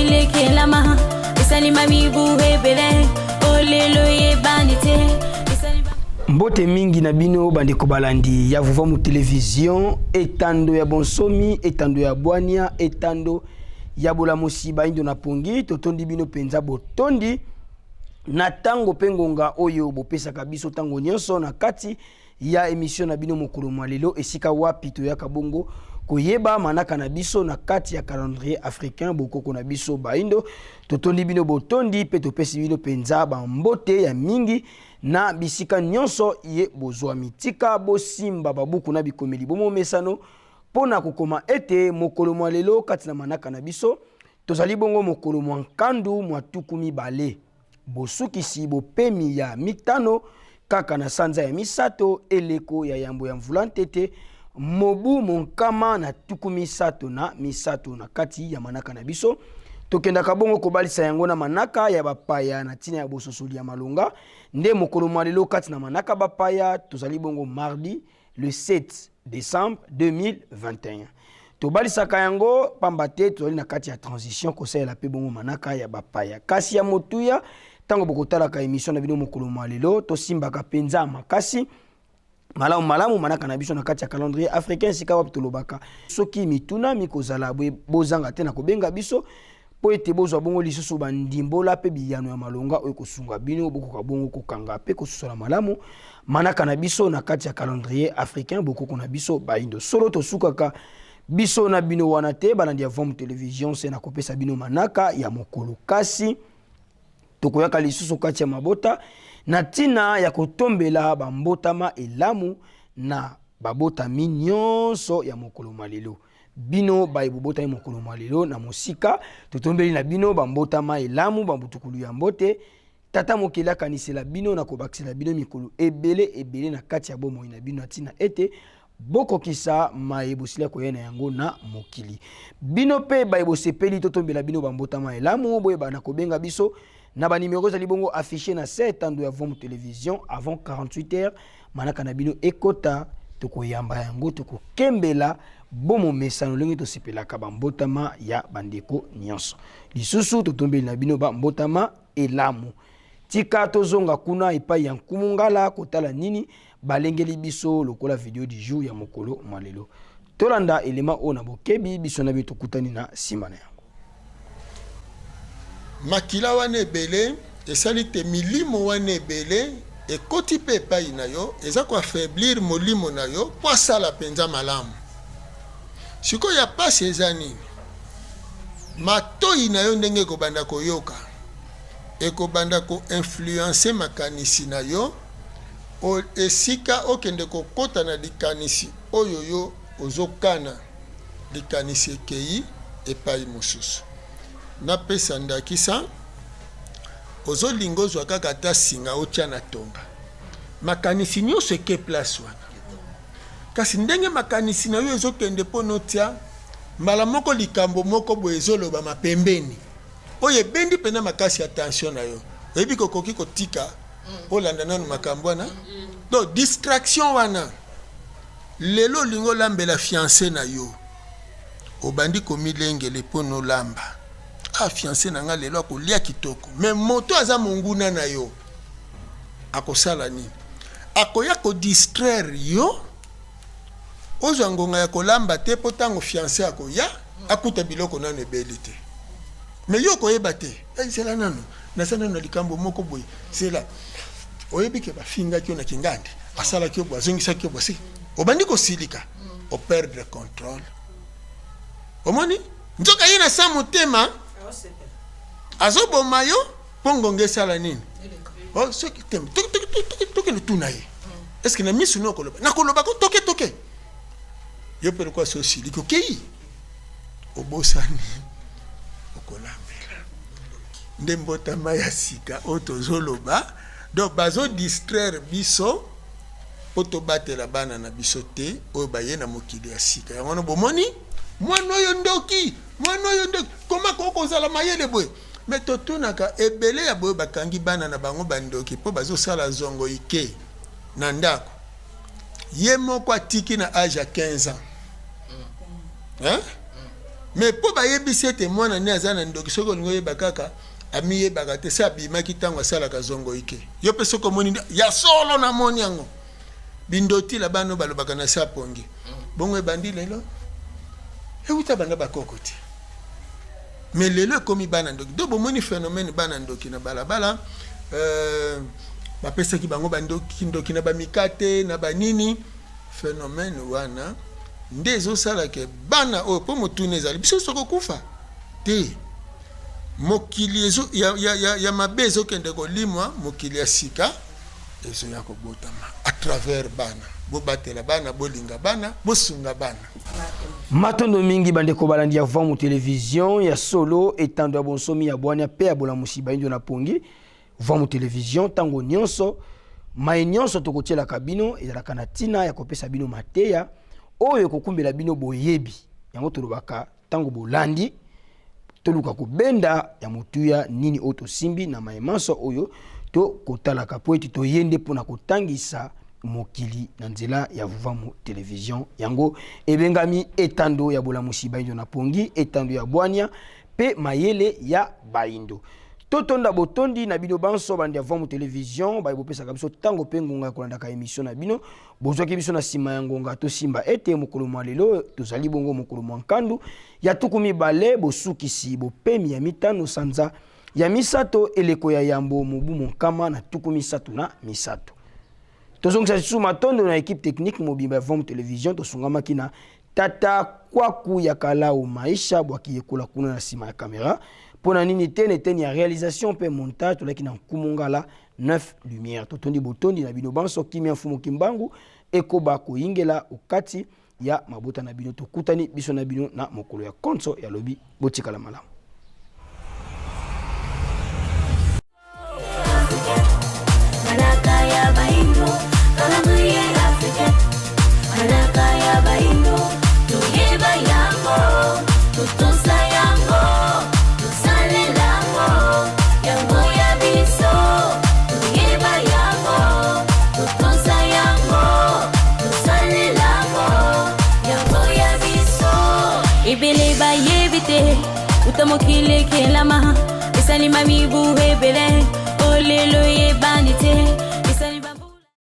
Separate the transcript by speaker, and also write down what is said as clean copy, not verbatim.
Speaker 1: Ile kelama Isalima mibu hebele Olelo ye bandite
Speaker 2: Mbote mingi na bino bandeko balandi ya vuva mu television etando ya bonsomi etando ya bwania etando ya bola musiba indo na pongi totondi bino penza botondi na tango pengonga oyo bopesa kabiso tango nyonso na kati ya emission na bino mokolo mwalelo esika wapi to ya kabongo koyeba manaka na biso na kati ya calendrier africain bokoko na biso baindo totondi bino botondi pe topesi bino penza ba mbote ya mingi na bisika nyonso ye bozwa mitika bosimba babuku na bikomeli bomo mesano pona kokoma ete mokolo mwalelo kati na manaka na biso tozali bongo mokolo mwankandu mwatuku mibale bosukisi bopemi ya mitano kaka na sanza ya misato eleko ya yambo ya mvula ntete mobu monkama na tuku misato na kati ya manaka na biso tokenda kabongo kobalisa yango na manaka ya bapaya na tina ya bososoli ya malonga nde mokolo mwalelo kati na manaka bapaya tozali bongo mardi le 7 décembre 2021 tobalisa kayango pambate tozali na kati ya transition kosalela pe bongo manaka ya bapaya kasi ya motuya tango bokotala ka émission na bino mokolo mwalelo tosimbaka penza makasi malamu manaka na biso na kati ya calendrier africain sika wapi tolobaka soki mituna mikozala bozanga te na kobenga biso po ete bozwa bongo lisusu bandimbola pe biyano ya malonga oyo kosunga bino bokoka bongo kokanga pe kosusola malamu manaka na biso na kati ya calendrier africain bokoko na biso baindo solo tosukaka biso na bino wana te balandi ya Vom Television se na kopesa bino manaka ya mokolo kasi tokoyaka lisusu kati ya mabota na tina ya kotombela bambotama elamu na babotami nyonso ya mokolo malelo bino baibobota ya mokolo malelo na mosika totombeli na bino bambotama elamu bambutukulu ya mbote tata mokeli akanisela bino na kobakisela bino mikolo ebele na kati ya bomoi na bino atina ete bokokisa mayebosila koyena yango na mokili bino pe baibosepeli totombela bino bambotama elamu boyeba na kobenga biso na ba numéro za libongo affiché na 7 ans de Vom Télévision avant 48 heures manaka na bino ekota tokoyamba yango tokokembela bomo mesano lengi tosepelaka bambotama ya bandeko nyonso lisusu totombeli na bino bambotama elamu tika tozonga kuna epai ya nkumungala kotala nini balengeli biso lokola video du jour ya mokolo mwalelo tolanda elema ona bokebi biso na bitu kutani na simana yango
Speaker 3: makila wana ebele esali te milimo wana ebele ekoti pe epai na yo eza koaffaiblir molimo na yo po asala penza malamu sikoyo ya pasi eza nini matoi na yo ndenge ekobanda koyoka ekobanda koinfluence makanisi na yo esika okende kokota na likanisi oyo yo ozokana likanisi ekei epai mosusu napesa ndakisa ozolinga ozwa kaka ata singa otya na tonga makanisi nyonso eke place wana kasi ndenge makanisi na yo ezokende mpo notya mbala moko likambo moko boye ezoloba mapembeni oyo ebendi mpena makasi ya tension na yo oyebi kokoki kotika olanda nano makambo wana donc distraction wana lelo olingi olambela fiancé na yo obandi komilengele mpo nolamba fiancé na nga lelo akolia kitoko mais moto aza monguna na yo akosala nini akoya kodistraire yo ozwa ngonga ya kolamba te po ntango fiancé akoya akuta biloko nano ebeli te mais yo koyeba te ezela nano naza nano na likambo moko boye zela oyebi ke bafingaki yo na kingande asalaki yo boye azongisaki yo boye obandi kosilika operdre contrôle omoni nzoka ye na sa motema azoboma yo mpo ngonga esala nini soki teme tokende tuna ye eske na misu no koloba nakoloba ko toke yo mpe lokwa so osiliki okei obosani okolambela nde mbotama ya sika oyo tozoloba donc bazodistraire biso po tobatela bana na biso te oyo baye na mokili ya sika yango wana bomoni mwana oyo ndoki koma kokozala mayele boye me totunaka ebele ya boye bakangi bana na bango bandoki mpo bazosala zongo ike na ndako ye moko atiki na age ya 15 ans mais po ba yebisi ete mwana ne azana ndoki soko lingo yeba kaka ami yeba te sa bimaki tango asala kazongo ike yo pe soko moni ya solo na moni yango bindoti la bano balobaka na sa pongi bongo ebandi lelo euta banda bakokoti mais lelo komi bana ndoki do bomoni phénomène bana ndoki na balabala bapesa ki bango bandoki ndoki na bamikate na banini phénomène wana ndezo sala ke bana o po motune ezali biso soko kufa te mokili ezo ya mabezo kende ko limwa mokili ya sika ezo ya ko botama à travers bana bo batela bana bolinga bana bosunga bana
Speaker 2: matondo mingi bande ko balandi ya vwa mu télévision ya solo etando ya bonsomi ya bwana pe ya bola musiba ndo na pongi vwa mu télévision tango nyonso mai nyonso tokotiela kabino ezalaka na tina ya kopesa bino mateya oyo kokumbela bino boyebi yango tolobaka tango bolandi toluka kubenda ya mutuya nini oto simbi na maemanso oyo to kotalaka po eti toyende pona kotangisa mokili na nzela ya vuva mu télévision yango ebengami etando ya bola musiba ndo na pongi etando ya bwania pe mayele ya baindo totonda botondi na bino banso bandi ya vuva mu télévision ba bopesa biso tango pe ngonga kolanda ka émission na bino bozwaki biso na sima ya ngonga to simba ete mokolo mwa lelo tozali bongo mokolo mwa nkandu ya tukumi bale bosukisi bopemi ya mitano sanza ya misato eleko ya yambo mobu monkama na tukumi sato na misato tozongisa sisu matondo na équipe technique mobimba ya vuva mu télévision tosungamaki na tata kwaku ya kalao maisha bwaki yekola kuna na sima ya kamera pona nini teni ya réalisation pe montage tolaki na nkumongala 9 lumière totondi botondi na bino banso kimia mfumo kimbangu ekoba koyingela okati ya mabota na bino tokutani biso na bino na mokolo ya konso ya lobi botikala malamu
Speaker 1: Ibele ba yebite utamokile kelama esalima mibu hebele